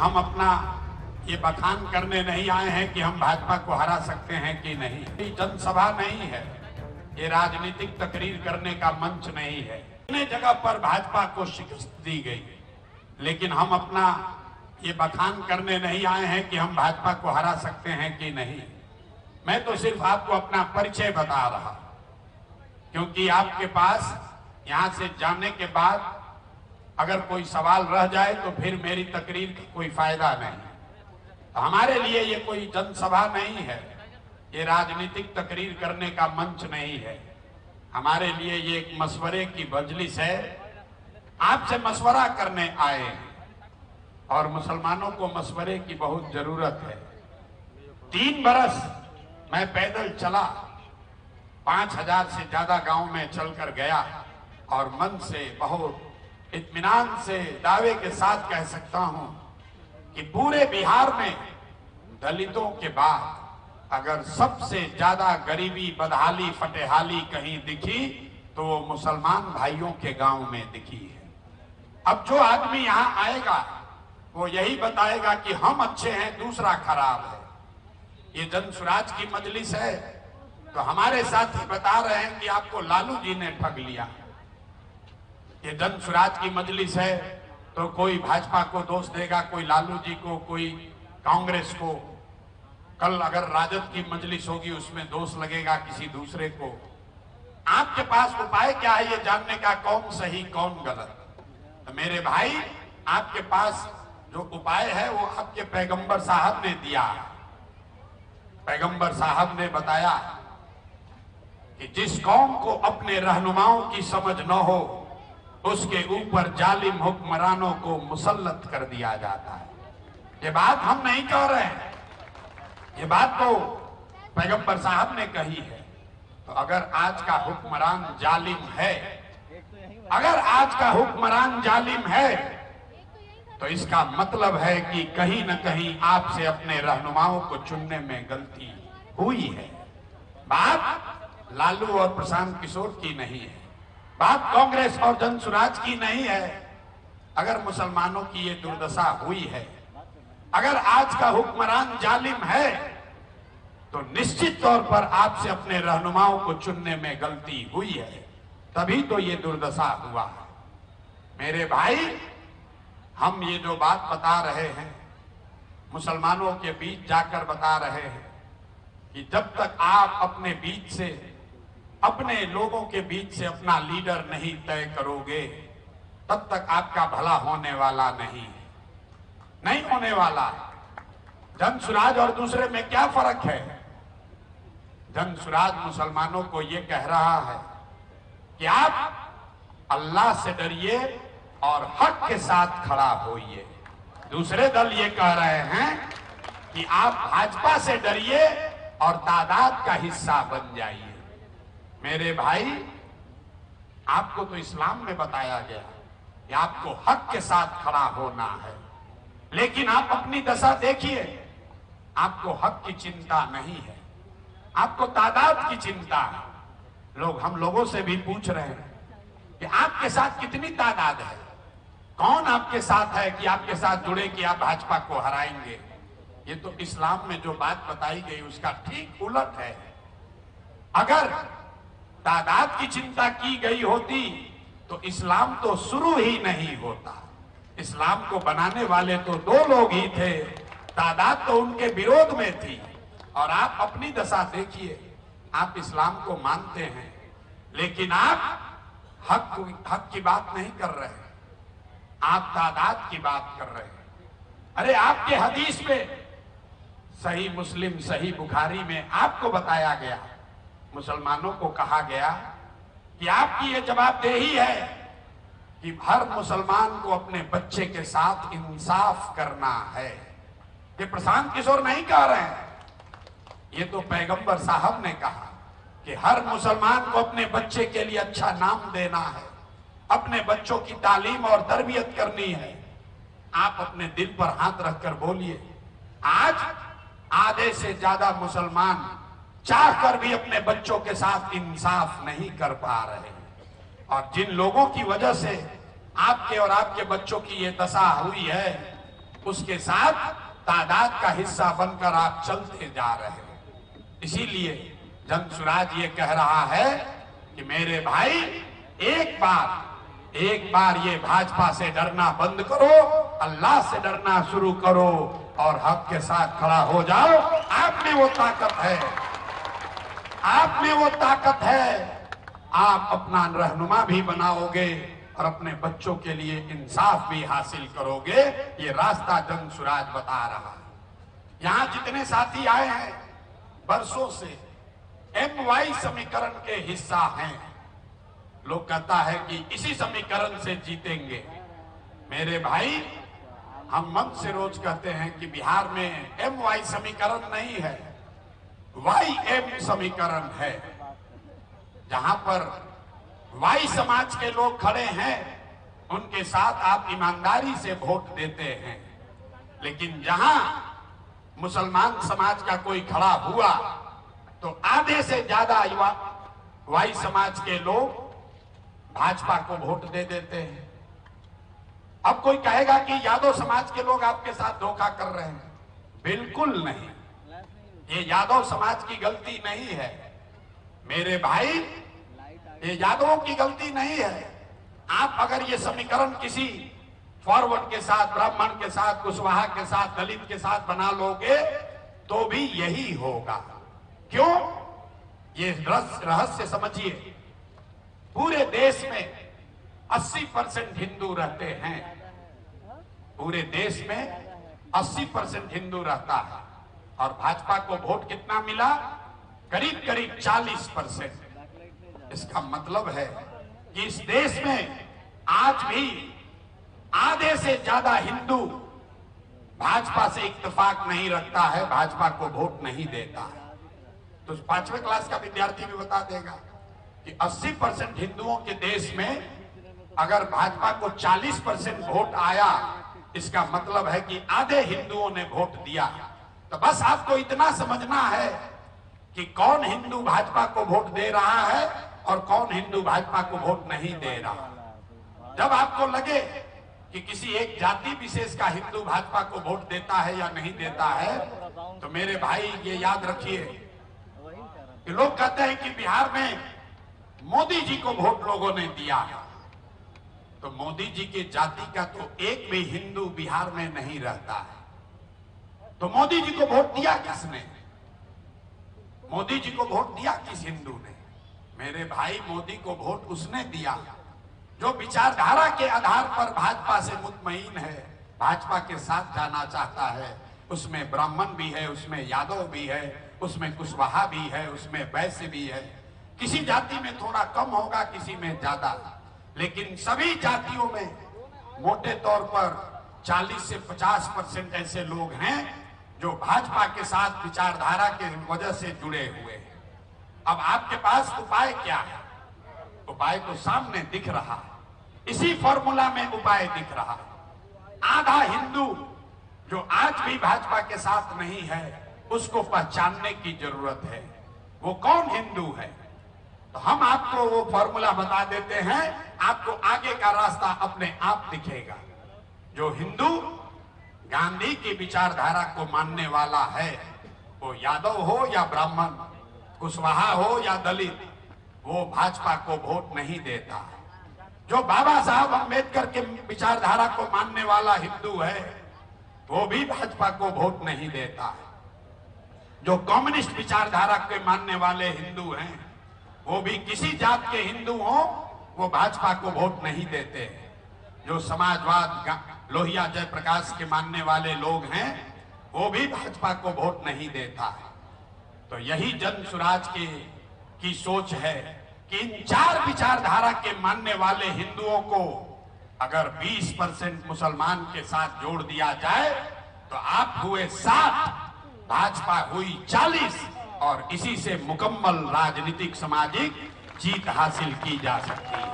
हम अपना ये बखान करने नहीं आए हैं कि हम भाजपा को हरा सकते हैं कि नहीं। ये जनसभा नहीं है, ये राजनीतिक तकरीर करने का मंच नहीं है। इतने जगह पर भाजपा को शिकस्त दी गई, लेकिन हम अपना ये बखान करने नहीं आए हैं कि हम भाजपा को हरा सकते हैं कि नहीं। मैं तो सिर्फ आपको अपना परिचय बता रहा, क्योंकि आपके पास यहां से जाने के बाद अगर कोई सवाल रह जाए तो फिर मेरी तकरीर का कोई फायदा नहीं। तो हमारे लिए ये कोई जनसभा नहीं है, ये राजनीतिक तकरीर करने का मंच नहीं है। हमारे लिए ये एक मशवरे की मजलिस है, आपसे मशवरा करने आए हैं और मुसलमानों को मशवरे की बहुत जरूरत है। 3 बरस मैं पैदल चला, 5000 से ज्यादा गांव में चलकर गया और मन से बहुत इत्मीनान से दावे के साथ कह सकता हूं कि पूरे बिहार में दलितों के बाद अगर सबसे ज्यादा गरीबी, बदहाली, फटेहाली कहीं दिखी तो वो मुसलमान भाइयों के गांव में दिखी है। अब जो आदमी यहां आएगा वो यही बताएगा कि हम अच्छे हैं, दूसरा खराब है। ये जन स्वराज की मजलिस है, तो हमारे साथी बता रहे हैं कि आपको लालू जी ने ठग लिया। ये जन स्वराज की मजलिस है, तो कोई भाजपा को दोष देगा, कोई लालू जी को, कोई कांग्रेस को। कल अगर राजद की मजलिस होगी उसमें दोष लगेगा किसी दूसरे को। आपके पास उपाय क्या है ये जानने का, कौन सही कौन गलत। तो मेरे भाई, आपके पास जो उपाय है वो आपके पैगंबर साहब ने दिया। पैगंबर साहब ने बताया कि जिस कौम को अपने रहनुमाओं की समझ न हो उसके ऊपर जालिम हुक्मरानों को मुसल्लत कर दिया जाता है। ये बात हम नहीं कह रहे हैं, ये बात तो पैगंबर साहब ने कही है। तो अगर आज का हुक्मरान जालिम है, अगर आज का हुक्मरान जालिम है, तो इसका मतलब है कि कहीं न कहीं आपसे अपने रहनुमाओं को चुनने में गलती हुई है। बात लालू और प्रशांत किशोर की नहीं है, बात कांग्रेस और जन स्वराज की नहीं है। अगर मुसलमानों की ये दुर्दशा हुई है, अगर आज का हुक्मरान जालिम है, तो निश्चित तौर पर आपसे अपने रहनुमाओं को चुनने में गलती हुई है, तभी तो ये दुर्दशा हुआ है। मेरे भाई, हम ये जो बात बता रहे हैं, मुसलमानों के बीच जाकर बता रहे हैं कि जब तक आप अपने बीच से, अपने लोगों के बीच से अपना लीडर नहीं तय करोगे, तब तक आपका भला होने वाला नहीं होने वाला। जन स्वराज और दूसरे में क्या फर्क है? जन स्वराज मुसलमानों को ये कह रहा है कि आप अल्लाह से डरिए और हक के साथ खड़ा होइए। दूसरे दल ये कह रहे हैं कि आप भाजपा से डरिए और तादाद का हिस्सा बन जाइए। मेरे भाई, आपको तो इस्लाम में बताया गया कि आपको हक के साथ खड़ा होना है, लेकिन आप अपनी दशा देखिए, आपको हक की चिंता नहीं है, आपको तादाद की चिंता है। लोग हम लोगों से भी पूछ रहे हैं कि आपके साथ कितनी तादाद है, कौन आपके साथ है कि आपके साथ जुड़े कि आप भाजपा को हराएंगे। ये तो इस्लाम में जो बात बताई गई उसका ठीक उलट है। अगर तादाद की चिंता की गई होती तो इस्लाम तो शुरू ही नहीं होता। इस्लाम को बनाने वाले तो 2 लोग ही थे, तादाद तो उनके विरोध में थी। और आप अपनी दशा देखिए, आप इस्लाम को मानते हैं, लेकिन आप हक की बात नहीं कर रहे, आप तादाद की बात कर रहे हैं। अरे आपके हदीस में, सही मुस्लिम, सही बुखारी में आपको बताया गया, मुसलमानों को कहा गया कि आपकी ये जवाबदेही है कि हर मुसलमान को अपने बच्चे के साथ इंसाफ करना है। ये प्रशांत किशोर नहीं कह रहे हैं, ये तो पैगंबर साहब ने कहा कि हर मुसलमान को अपने बच्चे के लिए अच्छा नाम देना है, अपने बच्चों की तालीम और तरबियत करनी है। आप अपने दिल पर हाथ रखकर बोलिए, आज आधे से ज्यादा मुसलमान चाहकर भी अपने बच्चों के साथ इंसाफ नहीं कर पा रहे। और जिन लोगों की वजह से आपके और आपके बच्चों की ये दशा हुई है, उसके साथ तादाद का हिस्सा बनकर आप चलते जा रहे हैं। इसीलिए जन सुराज ये कह रहा है कि मेरे भाई एक बार ये भाजपा से डरना बंद करो, अल्लाह से डरना शुरू करो और हक के साथ खड़ा हो जाओ। आप में वो ताकत है, आप में वो ताकत है। आप अपना रहनुमा भी बनाओगे और अपने बच्चों के लिए इंसाफ भी हासिल करोगे। ये रास्ता जन सुराज बता रहा है। यहां जितने साथी आए हैं बरसों से MY समीकरण के हिस्सा हैं। लोग कहता है कि इसी समीकरण से जीतेंगे। मेरे भाई, हम मन से रोज कहते हैं कि बिहार में MY समीकरण नहीं है, YM समीकरण है। जहां पर Y समाज के लोग खड़े हैं उनके साथ आप ईमानदारी से वोट देते हैं, लेकिन जहां मुसलमान समाज का कोई खड़ा हुआ तो आधे से ज्यादा Y समाज के लोग भाजपा को वोट दे देते हैं। अब कोई कहेगा कि यादव समाज के लोग आपके साथ धोखा कर रहे हैं। बिल्कुल नहीं, ये यादव समाज की गलती नहीं है। मेरे भाई, ये यादवों की गलती नहीं है। आप अगर ये समीकरण किसी फॉरवर्ड के साथ, ब्राह्मण के साथ, कुशवाहा के साथ, दलित के साथ बना लोगे तो भी यही होगा। क्यों? ये रहस्य समझिए। पूरे देश में 80% हिंदू रहते हैं। पूरे देश में 80% हिंदू रहता है और भाजपा को वोट कितना मिला? करीब करीब 40%। इसका मतलब है कि इस देश में आज भी आधे से ज्यादा हिंदू भाजपा से इत्तेफाक नहीं रखता है, भाजपा को वोट नहीं देता है। तो 5वीं क्लास का विद्यार्थी भी बता देगा कि 80% हिंदुओं के देश में अगर भाजपा को 40% वोट आया, इसका मतलब है कि आधे हिंदुओं ने वोट दिया। तो बस आपको इतना समझना है कि कौन हिंदू भाजपा को वोट दे रहा है और कौन हिंदू भाजपा को वोट नहीं दे रहा। जब आपको लगे कि किसी एक जाति विशेष का हिंदू भाजपा को वोट देता है या नहीं देता है, तो मेरे भाई ये याद रखिए कि लोग कहते हैं कि बिहार में मोदी जी को वोट लोगों ने दिया है। तो मोदी जी की जाति का तो एक भी हिंदू बिहार में नहीं रहता है। तो मोदी जी को वोट दिया किसने? मोदी जी को वोट दिया किस हिंदू ने? मेरे भाई, मोदी को वोट उसने दिया जो विचारधारा के आधार पर भाजपा से मुतमईन है, भाजपा के साथ जाना चाहता है। उसमें ब्राह्मण भी है, उसमें यादव भी है, उसमें कुशवाहा भी है, उसमें वैश्य भी है। किसी जाति में थोड़ा कम होगा, किसी में ज्यादा, लेकिन सभी जातियों में मोटे तौर पर 40 से 50% ऐसे लोग हैं जो भाजपा के साथ विचारधारा के वजह से जुड़े हुए हैं। अब आपके पास उपाय क्या है? उपाय तो सामने दिख रहा है, इसी फॉर्मूला में उपाय दिख रहा है। आधा हिंदू जो आज भी भाजपा के साथ नहीं है, उसको पहचानने की जरूरत है। वो कौन हिंदू है? तो हम आपको वो फॉर्मूला बता देते हैं, आपको आगे का रास्ता अपने आप दिखेगा। जो हिंदू गांधी की विचारधारा को मानने वाला है, वो यादव हो या ब्राह्मण, कुशवाहा हो या दलित, वो भाजपा को वोट नहीं देता है। जो बाबा साहब अम्बेडकर के विचारधारा को मानने वाला हिंदू है, वो भी भाजपा को वोट नहीं देता है। जो कम्युनिस्ट विचारधारा के मानने वाले हिंदू हैं, वो भी किसी जात के हिंदू हो, वो भाजपा को वोट नहीं देते हैं। जो समाजवाद, लोहिया जयप्रकाश के मानने वाले लोग हैं, वो भी भाजपा को वोट नहीं देता है। तो यही जन सुराज की सोच है कि इन 4 विचारधारा के मानने वाले हिंदुओं को अगर 20% मुसलमान के साथ जोड़ दिया जाए तो आप हुए 7, भाजपा हुई 40 और इसी से मुकम्मल राजनीतिक सामाजिक जीत हासिल की जा सकती है।